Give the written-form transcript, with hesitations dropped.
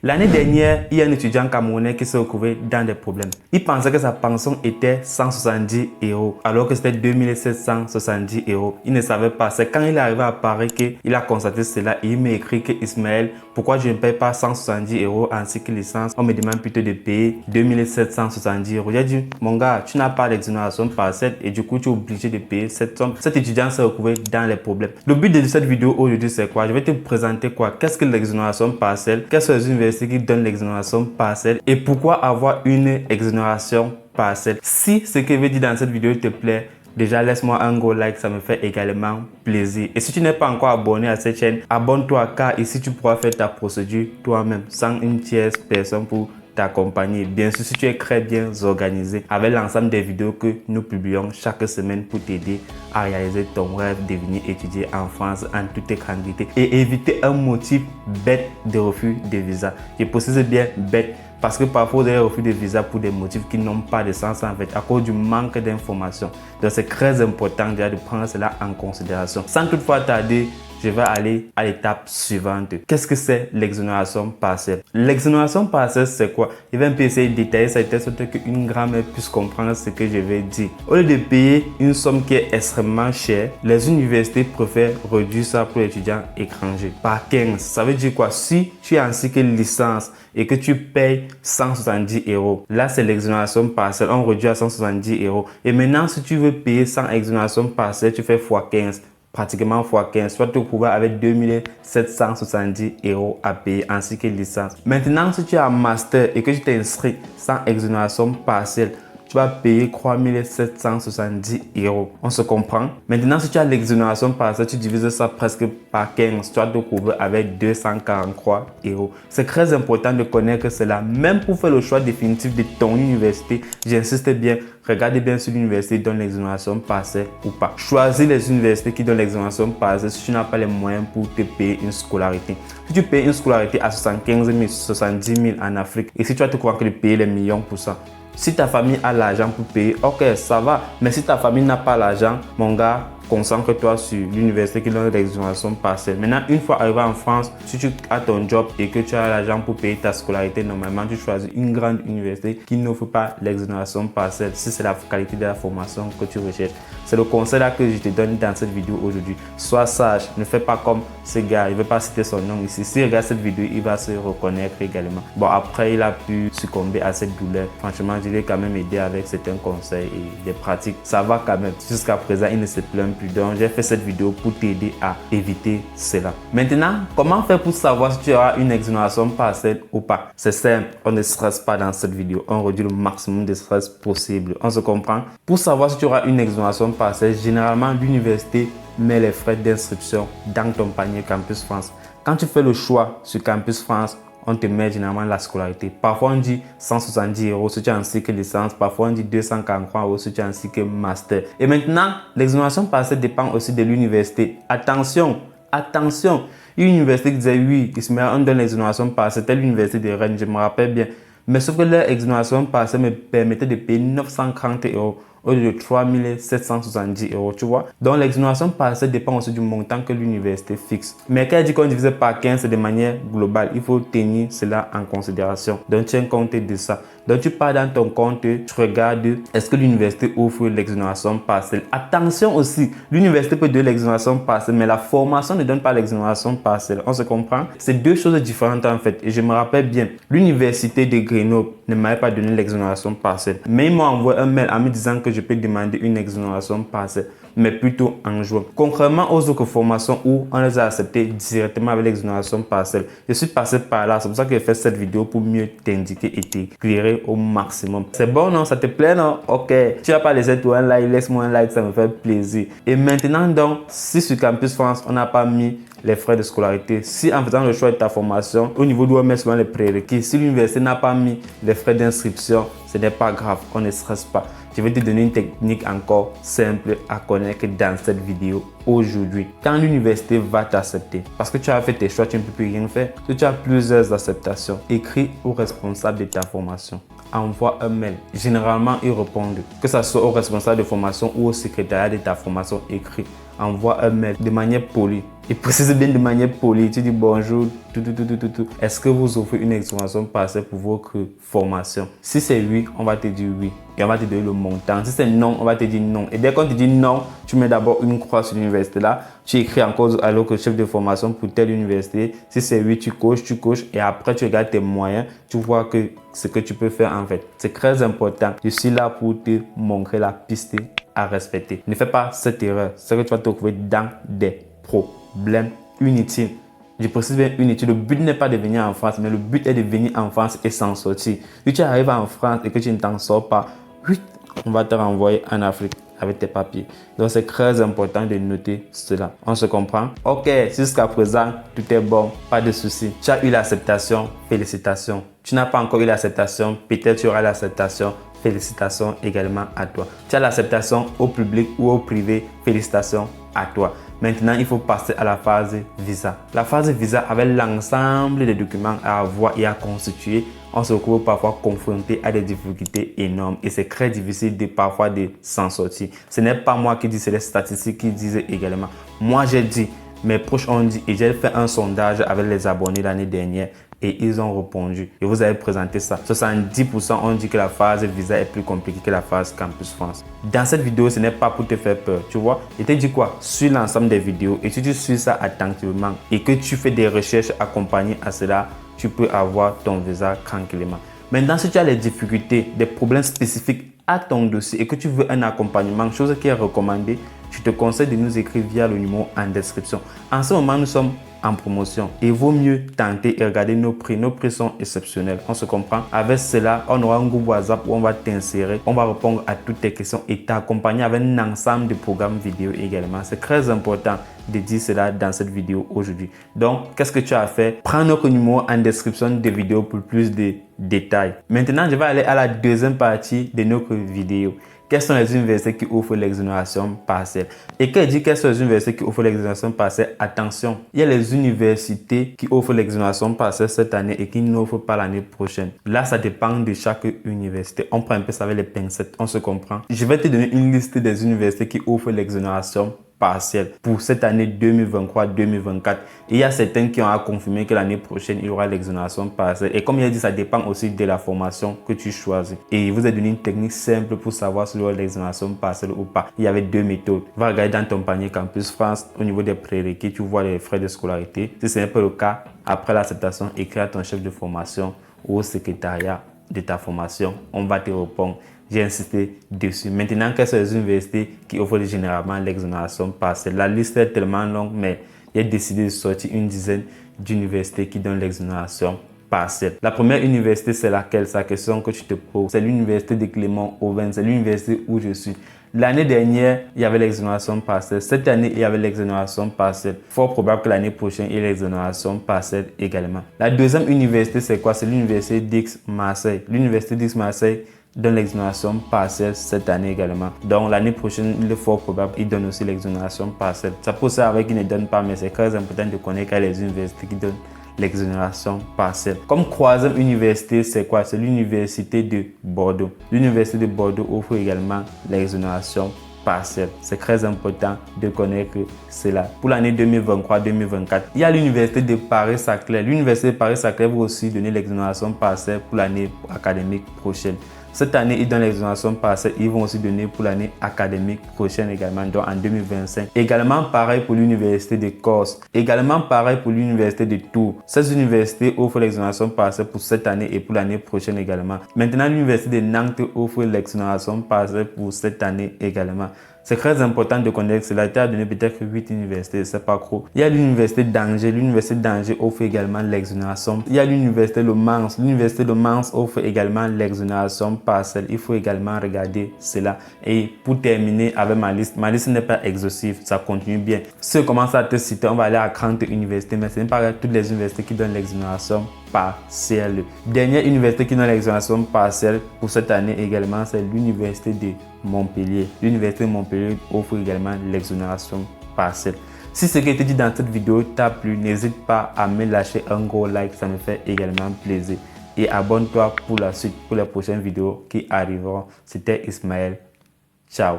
L'année dernière, il y a un étudiant camerounais qui s'est retrouvé dans des problèmes. Il pensait que sa pension était 170 €, alors que c'était 2770 €. Il ne savait pas. C'est quand il est arrivé à Paris qu'il a constaté cela et il m'a écrit que Ismaël, pourquoi je ne paye pas 170 € en cycle licence? On me demande plutôt de payer 2770 €. J'ai dit, mon gars, tu n'as pas d'exonération partielle et du coup, tu es obligé de payer cette somme. Cet étudiant s'est retrouvé dans les problèmes. Le but de cette vidéo aujourd'hui, c'est quoi? Je vais te présenter quoi? Qu'est-ce que l'exonération partielle? Quelles sont les universités qui donnent l'exonération partielle? Et pourquoi avoir une exonération partielle? Si ce que je vais dire dans cette vidéo te plaît, déjà laisse-moi un gros like, ça me fait également plaisir. Et si tu n'es pas encore abonné à cette chaîne, abonne-toi car ici tu pourras faire ta procédure toi-même sans une tierce personne pour t'accompagner. Bien sûr, si tu es très bien organisé avec l'ensemble des vidéos que nous publions chaque semaine pour t'aider à réaliser ton rêve de venir étudier en France en toute tranquillité et éviter un motif bête de refus de visa. Je précise bien bête parce que parfois des refus de visa pour des motifs qui n'ont pas de sens en fait à cause du manque d'informations. Donc c'est très important déjà de prendre cela en considération. Sans toutefois tarder, je vais aller à l'étape suivante. Qu'est-ce que c'est l'exonération partielle? L'exonération partielle, c'est quoi? Je vais un peu essayer de détailler ça de telle sorte qu'une grand-mère puisse comprendre ce que je vais dire. Au lieu de payer une somme qui est extrêmement chère, les universités préfèrent réduire ça pour les étudiants étrangers par 15. Ça veut dire quoi? Si tu es en cycle licence et que tu payes 170 €, là c'est l'exonération partielle. On réduit à 170 €. Et maintenant, si tu veux payer sans exonération partielle, tu fais x15. Pratiquement x15, soit te trouver avec 2770 € à payer ainsi que licence. Maintenant, si tu es en master et que tu t'inscris sans exonération partielle, tu vas payer 3770 €. On se comprend? Maintenant, si tu as l'exonération partielle, tu divises ça presque par 15, tu vas te trouver avec 243 €. C'est très important de connaître cela, même pour faire le choix définitif de ton université. J'insiste bien, regarde bien si l'université donne l'exonération partielle ou pas. Choisis les universités qui donnent l'exonération partielle si tu n'as pas les moyens pour te payer une scolarité. Si tu payes une scolarité à 75 000, 70 000 en Afrique, et si tu vas te convaincre de payer les millions pour ça. Si ta famille a l'argent pour payer, ok, ça va. Mais si ta famille n'a pas l'argent, mon gars, concentre-toi sur l'université qui donne l'exonération partielle. Maintenant, une fois arrivé en France, si tu as ton job et que tu as l'argent pour payer ta scolarité, normalement, tu choisis une grande université qui n'offre pas l'exonération partielle si c'est la qualité de la formation que tu recherches. C'est le conseil là que je te donne dans cette vidéo aujourd'hui. Sois sage, ne fais pas comme ce gars. Je ne vais pas citer son nom ici. S'il regarde cette vidéo, il va se reconnaître également. Bon, après, il a pu succomber à cette douleur. Franchement, je l'ai quand même aidé avec certains conseils et des pratiques. Ça va quand même. Jusqu'à présent, il ne se plaint plus. Donc, j'ai fait cette vidéo pour t'aider à éviter cela. Maintenant, comment faire pour savoir si tu auras une exonération partielle ou pas? C'est simple. On ne stresse pas dans cette vidéo. On réduit le maximum de stress possible. On se comprend? Pour savoir si tu auras une exonération partielle, généralement, l'université met les frais d'inscription dans ton panier Campus France. Quand tu fais le choix sur Campus France, on te met généralement la scolarité. Parfois, on dit 170 € si tu as un cycle licence. Parfois, on dit 243 € si tu as un cycle master. Et maintenant, l'exonération partielle dépend aussi de l'université. Attention, attention. Une université qui disait oui, Ismaël, on donne l'exonération partielle. C'était l'université de Rennes, je me rappelle bien. Mais sauf que leur exonération partielle me permettait de payer 930 € au lieu de 3770 €, tu vois. Donc, l'exonération partielle dépend aussi du montant que l'université fixe. Mais quand elle dit qu'on divise par 15, c'est de manière globale. Il faut tenir cela en considération. Donc, tiens compte de ça. Donc, tu pars dans ton compte, tu regardes, est-ce que l'université offre l'exonération partielle. Attention aussi, l'université peut donner l'exonération partielle, mais la formation ne donne pas l'exonération partielle. On se comprend? C'est deux choses différentes en fait. Et je me rappelle bien, l'université de Grenoble ne m'avait pas donné l'exonération partielle. Mais ils m'ont envoyé un mail en me disant que je peux demander une exonération partielle, mais plutôt en juin. Contrairement aux autres formations où on les a acceptées directement avec l'exonération partielle. Je suis passé par là, c'est pour ça que j'ai fait cette vidéo pour mieux t'indiquer et t'éclairer au maximum. C'est bon, non? Ça te plaît, non? Ok. Tu n'as pas laissé toi un like, laisse-moi un like, ça me fait plaisir. Et maintenant donc, si sur Campus France, on n'a pas mis les frais de scolarité, si en faisant le choix de ta formation, au niveau d'où on met souvent les prérequis, si l'université n'a pas mis les frais d'inscription, ce n'est pas grave, on ne stresse pas. Je vais te donner une technique encore simple à connaître dans cette vidéo aujourd'hui. Quand l'université va t'accepter, parce que tu as fait tes choix, tu ne peux plus rien faire. Si tu as plusieurs acceptations, écris au responsable de ta formation. Envoie un mail. Généralement, ils répondent. Que ce soit au responsable de formation ou au secrétariat de ta formation, écris. Envoie un mail de manière polie. Et précise bien de manière polie. Tu dis bonjour, tout. Est-ce que vous offrez une exonération partielle pour votre formation? Si c'est oui, on va te dire oui. Et on va te donner le montant. Si c'est non, on va te dire non. Et dès qu'on te dit non, tu mets d'abord une croix sur l'université là. Tu écris encore alors que chef de formation pour telle université. Si c'est oui, tu coches. Et après, tu regardes tes moyens. Tu vois que ce que tu peux faire en fait. C'est très important. Je suis là pour te montrer la piste à respecter. Ne fais pas cette erreur. C'est que tu vas te trouver dans des problèmes inutiles. Je précise bien inutile. Le but n'est pas de venir en France, mais le but est de venir en France et s'en sortir. Si tu arrives en France et que tu ne t'en sors pas, on va te renvoyer en Afrique avec tes papiers. Donc c'est très important de noter cela. On se comprend? Ok, jusqu'à présent, tout est bon, pas de souci. Tu as eu l'acceptation, félicitations. Tu n'as pas encore eu l'acceptation, peut-être tu auras l'acceptation. Félicitations également à toi. Tu as l'acceptation au public ou au privé, félicitations à toi. Maintenant, il faut passer à la phase visa. La phase visa, avec l'ensemble des documents à avoir et à constituer, on se retrouve parfois confronté à des difficultés énormes et c'est très difficile parfois de s'en sortir. Ce n'est pas moi qui dis, c'est les statistiques qui disent également. Moi, j'ai dit, mes proches ont dit et j'ai fait un sondage avec les abonnés l'année dernière. Et ils ont répondu. Et vous avez présenté ça. 70% ont dit que la phase visa est plus compliquée que la phase Campus France. Dans cette vidéo, ce n'est pas pour te faire peur. Tu vois, je te dis quoi? Suis l'ensemble des vidéos et si tu suis ça attentivement et que tu fais des recherches accompagnées à cela, tu peux avoir ton visa tranquillement. Maintenant, si tu as des difficultés, des problèmes spécifiques à ton dossier et que tu veux un accompagnement, chose qui est recommandée, je te conseille de nous écrire via le numéro en description. En ce moment, nous sommes en promotion et il vaut mieux tenter et regarder nos prix. Nos prix sont exceptionnels, on se comprend. Avec cela, on aura un groupe WhatsApp où on va t'insérer, on va répondre à toutes tes questions et t'accompagner avec un ensemble de programmes vidéo également. C'est très important de dire cela dans cette vidéo aujourd'hui. Donc, qu'est-ce que tu as à faire? Prends notre numéro en description de vidéo pour plus de détails. Maintenant, je vais aller à la deuxième partie de notre vidéo. Quelles sont les universités qui offrent l'exonération partielle? Et quand je dis quelles sont les universités qui offrent l'exonération partielle, attention, il y a les universités qui offrent l'exonération partielle cette année et qui n'offrent pas l'année prochaine. Là, ça dépend de chaque université. On prend un peu ça avec les pincettes, on se comprend. Je vais te donner une liste des universités qui offrent l'exonération partielle pour cette année 2023-2024. Il y a certains qui ont à confirmer que l'année prochaine, il y aura l'exonération partielle. Et comme il a dit, ça dépend aussi de la formation que tu choisis. Et il vous a donné une technique simple pour savoir si il y aura l'exonération partielle ou pas. Il y avait deux méthodes. Va regarder dans ton panier Campus France, au niveau des prérequis, tu vois les frais de scolarité. Si ce n'est pas le cas, après l'acceptation, écris à ton chef de formation ou au secrétariat de ta formation. On va te répondre. J'ai insisté dessus. Maintenant, quelles sont les universités qui offrent généralement l'exonération partielle? La liste est tellement longue, mais j'ai décidé de sortir une dizaine d'universités qui donnent l'exonération partielle. La première université, c'est laquelle? C'est la question que tu te poses. C'est l'université de Clermont-Auvergne. C'est l'université où je suis. L'année dernière, il y avait l'exonération partielle. Cette année, il y avait l'exonération partielle. Fort probable que l'année prochaine, il y ait l'exonération partielle également. La deuxième université, c'est quoi? C'est l'université d'Aix-Marseille. L'université d'Aix-Marseille donne l'exonération partielle cette année également. Donc l'année prochaine, il est fort probable qu'il donne aussi l'exonération partielle. Ça peut ça avec qu'il ne donne pas, mais c'est très important de connaître quelles les universités qui donnent l'exonération partielle. Comme troisième université, c'est quoi? C'est l'université de Bordeaux. L'université de Bordeaux offre également l'exonération partielle. C'est très important de connaître cela. Pour l'année 2023-2024, il y a l'université de Paris-Saclay. L'université de Paris-Saclay va aussi donner l'exonération partielle pour l'année académique prochaine. Cette année, ils donnent l'exonération partielle. Ils vont aussi donner pour l'année académique prochaine également, donc en 2025. Également pareil pour l'université de Corse. Également pareil pour l'université de Tours. Ces universités offrent l'exonération partielle pour cette année et pour l'année prochaine également. Maintenant, l'université de Nantes offre l'exonération partielle pour cette année également. C'est très important de connaître cela. Tu as donné peut-être 8 universités, c'est pas trop. Il y a l'université d'Angers. L'université d'Angers offre également l'exonération. Il y a l'université de Mans. L'université de Mans offre également l'exonération partielle. Il faut également regarder cela. Et pour terminer avec ma liste n'est pas exhaustive, ça continue bien. Si je commence à te citer, on va aller à 30 universités, mais ce n'est pas toutes les universités qui donnent l'exonération partielle. Dernière université qui donne l'exonération partielle pour cette année également, c'est l'université de Montpellier. L'université de Montpellier offre également l'exonération partielle. Si ce qui a été dit dans cette vidéo t'a plu, n'hésite pas à me lâcher un gros like, ça me fait également plaisir. Et abonne-toi pour la suite, pour les prochaines vidéos qui arriveront. C'était Ismaël. Ciao.